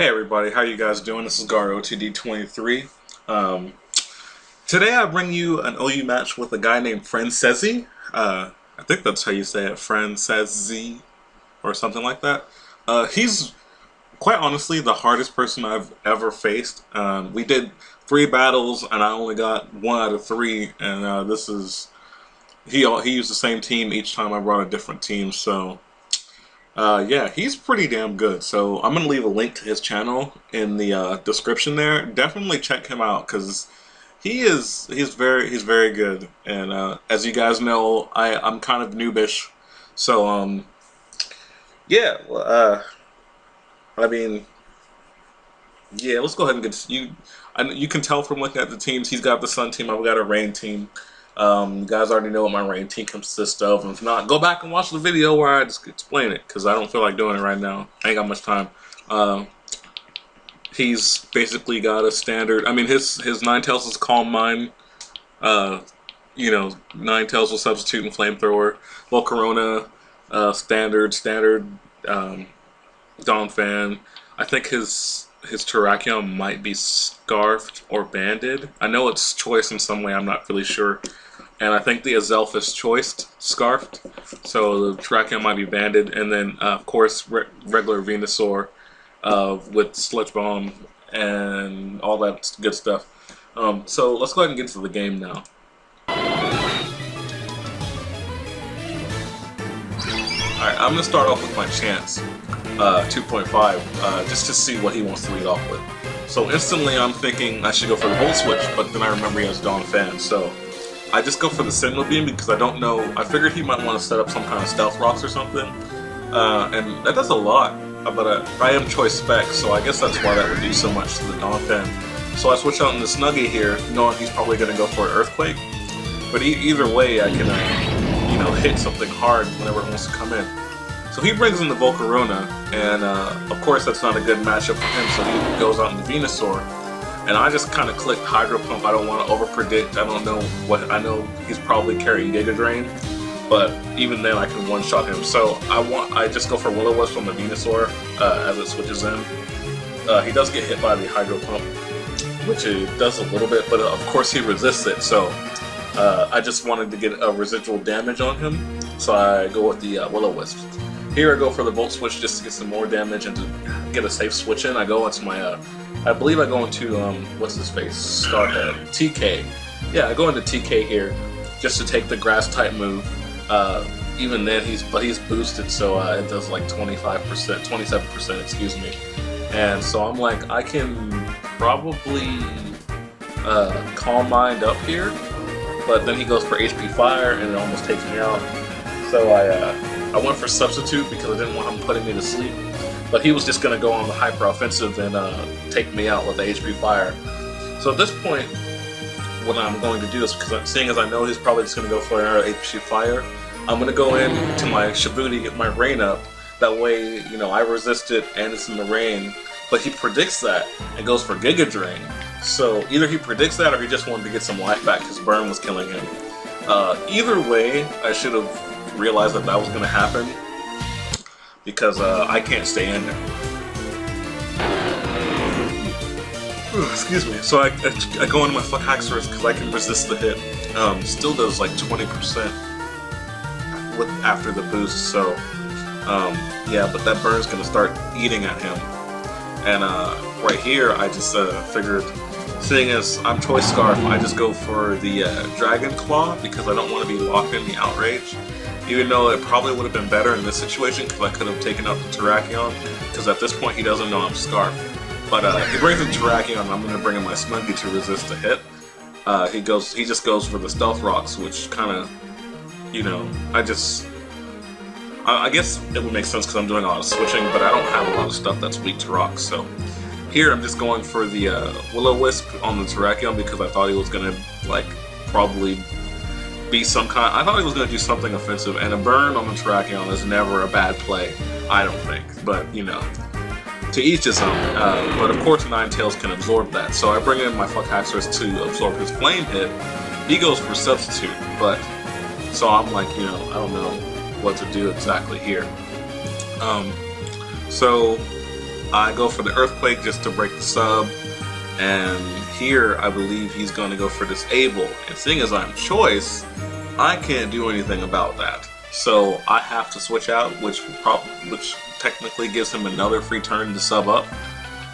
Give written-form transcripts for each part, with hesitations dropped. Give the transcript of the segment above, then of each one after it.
Hey everybody, how you guys doing? This is GarOTD23. Today I bring you an OU match with a guy named Francazci. I think that's how you say it, Francazci, or something like that. He's quite honestly the hardest person I've ever faced. We did 3 battles and I only got 1 out of 3, and he used the same team each time. I brought a different team, so yeah, he's pretty damn good. So I'm gonna leave a link to his channel in the description there. Definitely check him out because he's very good. And as you guys know, I'm kind of noobish, so yeah. I mean, yeah. Let's go ahead and get you. You can tell from looking at the teams. He's got the Sun team. I've got a Rain team. You guys already know what my Rain team consists of, and if not, go back and watch the video where I just explain it, because I don't feel like doing it right now. I ain't got much time. He's basically got a standard, I mean, his Ninetales is Calm Mind, you know, Ninetales will substitute and Flamethrower, Volcarona, standard, Donphan. I think his Terrakion might be Scarfed or Banded. I know it's choice in some way, I'm not really sure. And I think the Azelf is choiced, Scarfed, so the Terrakion might be Banded. And then, of course, regular Venusaur with Sludge Bomb and all that good stuff. So let's go ahead and get to the game now. Alright, I'm going to start off with my Chance 2.5 just to see what he wants to lead off with. So instantly I'm thinking I should go for the Volt Switch, but then I remember he has Donphan, so I just go for the Signal Beam because I don't know. I figured he might want to set up some kind of Stealth Rocks or something, and that does a lot. But I am choice spec, so I guess that's why that would do so much to the Donphan. So I switch out in the Snuggie here, knowing he's probably going to go for an Earthquake. But either way, I can you know, hit something hard whenever it wants to come in. So he brings in the Volcarona, and of course that's not a good matchup for him, so he goes out in the Venusaur. And I just kind of clicked Hydro Pump. I don't want to over-predict. I don't know what. I know he's probably carrying Giga Drain, but even then I can one-shot him. So I just go for Will-O-Wisp from the Venusaur as it switches in. He does get hit by the Hydro Pump, which it does a little bit, but of course he resists it. So I just wanted to get a residual damage on him, so I go with the Will-O-Wisp. Here I go for the Volt Switch just to get some more damage and to get a safe switch in. I go into my, I believe I go into, what's his face? Starhead. TK. Yeah, I go into TK here just to take the Grass type move. Even then, he's boosted, so it does like 25%, 27%, excuse me. And so I'm like, I can probably Calm Mind up here, but then he goes for HP Fire and it almost takes me out. So I went for Substitute because I didn't want him putting me to sleep. But he was just going to go on the Hyper Offensive and take me out with the HP Fire. So at this point, what I'm going to do is, because seeing as I know he's probably just going to go for another HP Fire, I'm going to go into my Shibuti, get my Rain up. That way, you know, I resist it and it's in the Rain. But he predicts that and goes for Giga Drain. So either he predicts that or he just wanted to get some life back because Burn was killing him. Either way, I should have realized that was going to happen, because I can't stay in there. Excuse me. So I go into my Fuck Haxorus because I can resist the hit. Still does like 20% after the boost, so yeah, but that Burn's going to start eating at him. And right here, I just figured, seeing as I'm Choice Scarf, I just go for the Dragon Claw because I don't want to be locked in the Outrage. Even though it probably would have been better in this situation because I could have taken out the Terrakion, because at this point he doesn't know I'm Scarf. But he brings in Terrakion, and I'm going to bring in my Snuggie to resist the hit. He just goes for the Stealth Rocks, which kind of, you know, I guess it would make sense because I'm doing a lot of switching, but I don't have a lot of stuff that's weak to rocks. So here I'm just going for the Will-O-Wisp on the Terrakion because I thought he was going to, like, probably be some kind. I thought he was going to do something offensive, and a Burn on the Terrakion is never a bad play, I don't think. But, you know, to each his own. But of course Ninetales can absorb that, so I bring in my Fuck Haxorus to absorb his Flame hit. He goes for Substitute, but so I'm like, you know, I don't know what to do exactly here. So I go for the Earthquake just to break the sub, and here I believe he's going to go for Disable. And seeing as I'm Choice, I can't do anything about that. So I have to switch out, which technically gives him another free turn to sub up.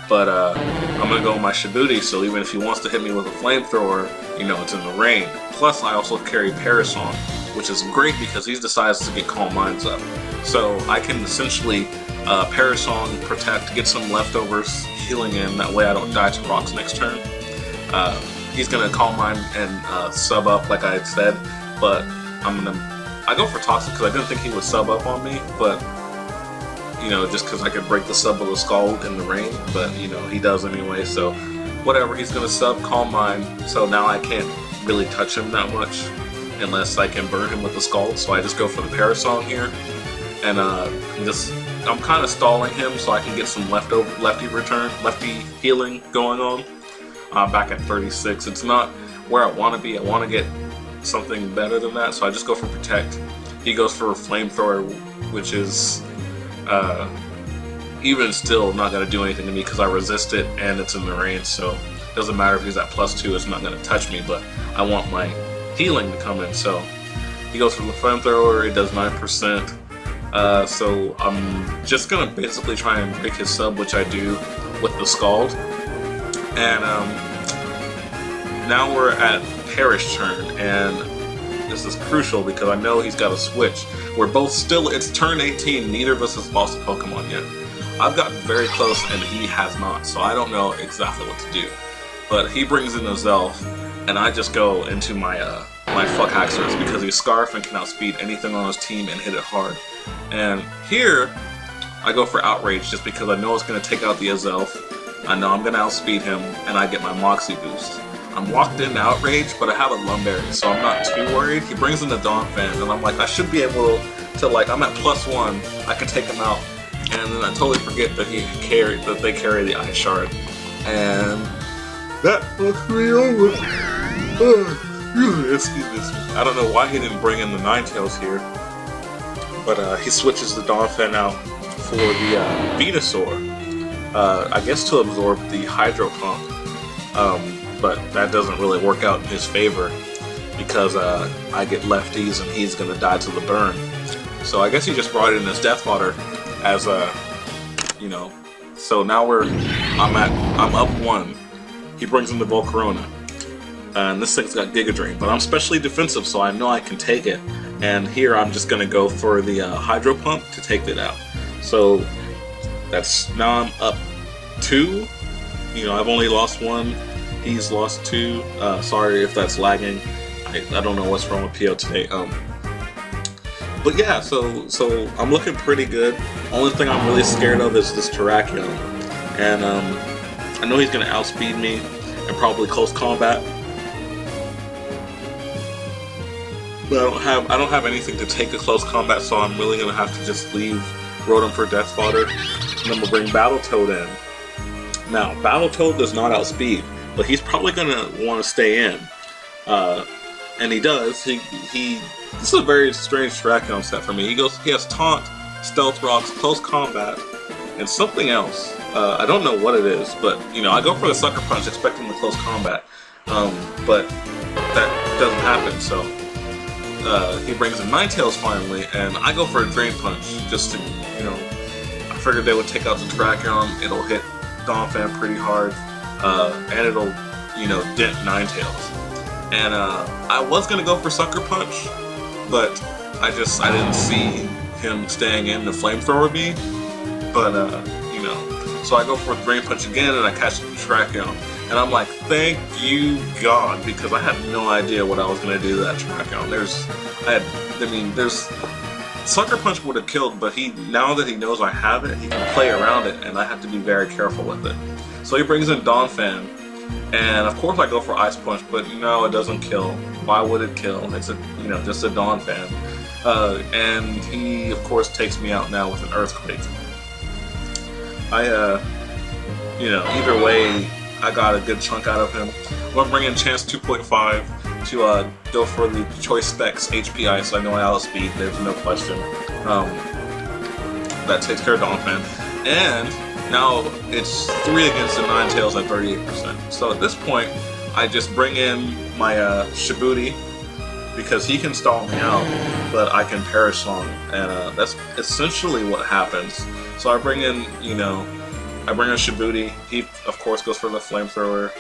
But I'm going to go with my Shibuti, so even if he wants to hit me with a Flamethrower, you know, it's in the rain. Plus, I also carry Parasong, which is great because he decides to get Calm Minds up. So I can essentially Parasong, Protect, get some leftovers, healing in, that way I don't die to rocks next turn. He's going to Calm Mind and sub up like I had said, but I go for Toxic because I didn't think he would sub up on me, but you know, just because I could break the sub of a Scald in the rain, but you know, he does anyway, so whatever, he's gonna sub Calm Mind, so now I can't really touch him that much unless I can burn him with the Scald, so I just go for the Parasong here, and I'm kind of stalling him so I can get some lefty healing going on. Back at 36, it's not where I want to be. I want to get something better than that, so I just go for Protect. He goes for a Flamethrower, which is even still not going to do anything to me because I resist it and it's in the rain, so it doesn't matter if he's at +2, it's not going to touch me, but I want my healing to come in. So he goes for the Flamethrower, it does 9%, so I'm just going to basically try and break his sub, which I do with the Scald. And now we're at Perish turn, and this is crucial because I know he's got a switch. We're both still, it's turn 18, neither of us has lost a Pokemon yet. I've gotten very close and he has not, so I don't know exactly what to do. But he brings in a Zelf, and I just go into my Fuck Haxorus because he's Scarf and can outspeed anything on his team and hit it hard. And here, I go for Outrage just because I know it's going to take out the Azelf. I know I'm going to outspeed him, and I get my Moxie boost. I'm locked in Outrage, but I have a Lumberry, so I'm not too worried. He brings in the Donphan, and I'm like, I should be able to, like, I'm at +1, I can take him out. And then I totally forget that they carry the Ice Shard. And that fucks me over. Excuse me. I don't know why he didn't bring in the Ninetales here, but he switches the Donphan out for the Venusaur. I guess to absorb the Hydro Pump, but that doesn't really work out in his favor because I get lefties and he's gonna die to the burn. So I guess he just brought in his Death Fodder as you know. So now I'm up 1. He brings in the Volcarona, and this thing's got Giga Drain, but I'm specially defensive, so I know I can take it. And here I'm just gonna go for the Hydro Pump to take it out. So now I'm up 2. You know, I've only lost 1. He's lost 2. Sorry if that's lagging. I don't know what's wrong with PO today. But yeah, so I'm looking pretty good. Only thing I'm really scared of is this Terrakion, and I know he's gonna outspeed me and probably close combat. But I don't have anything to take a close combat, so I'm really gonna have to just leave Rotom for Death Fodder. And then we'll bring Battletoad in. Now, Battletoad does not outspeed, but he's probably gonna want to stay in. And he does. This is a very strange Terrakion set for me. He has Taunt, Stealth Rocks, Close Combat, and something else. I don't know what it is, but you know, I go for the Sucker Punch expecting the Close Combat, but that doesn't happen. So he brings in Ninetales finally, and I go for a Drain Punch just to, you know, I figured they would take out the Terrakion. It'll hit Donphan pretty hard, and it'll, you know, dent Ninetales. And I was gonna go for Sucker Punch, but I didn't see him staying in the Flamethrower me. But you know, so I go for a Drain Punch again, and I catch the Terrakion. And I'm like, thank you God, because I had no idea what I was gonna do to that Terrakion. There's Sucker Punch would have killed, but now that he knows I have it, he can play around it, and I have to be very careful with it. So he brings in Donphan. And of course I go for Ice Punch, but no, it doesn't kill. Why would it kill? It's just a Donphan. And he of course takes me out now with an Earthquake. Either way, I got a good chunk out of him. I'm gonna bring in Chance 2.5 to go for the Choice Specs HP Ice. I know I outspeed, there's no question. That takes care of Donphan. And Now it's 3 against the Ninetales at 38%. So at this point, I just bring in my Shibuti, because he can stall me out, but I can Perish Song, and that's essentially what happens. So I bring in, I bring in Shibuti. He, of course, goes for the Flamethrower,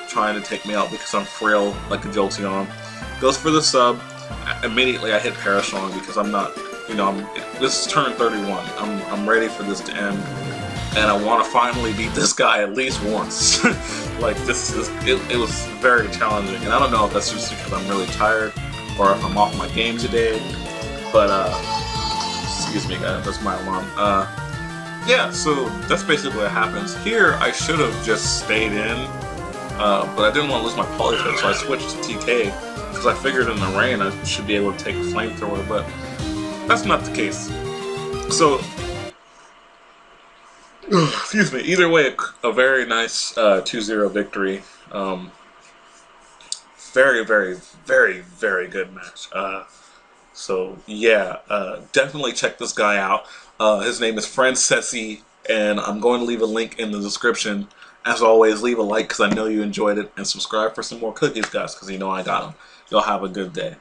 trying to take me out because I'm frail like a Jolteon. Goes for the sub. Immediately I hit Perish Song because I'm not, this is turn 31. I'm ready for this to end, and I want to finally beat this guy at least once. Like, it was very challenging, and I don't know if that's just because I'm really tired or if I'm off my game today, but excuse me guys, that's my alarm. Yeah, so that's basically what happens. Here I should have just stayed in, but I didn't want to lose my Polytip, so I switched to TK because I figured in the rain I should be able to take a Flamethrower, but that's not the case. So excuse me, either way, a very nice 2-0 victory. Very, very, very, very good match. So yeah, definitely check this guy out. His name is Francazci, and I'm going to leave a link in the description. As always, leave a like because I know you enjoyed it, and subscribe for some more cookies, guys, because you know I got them. Y'all have a good day.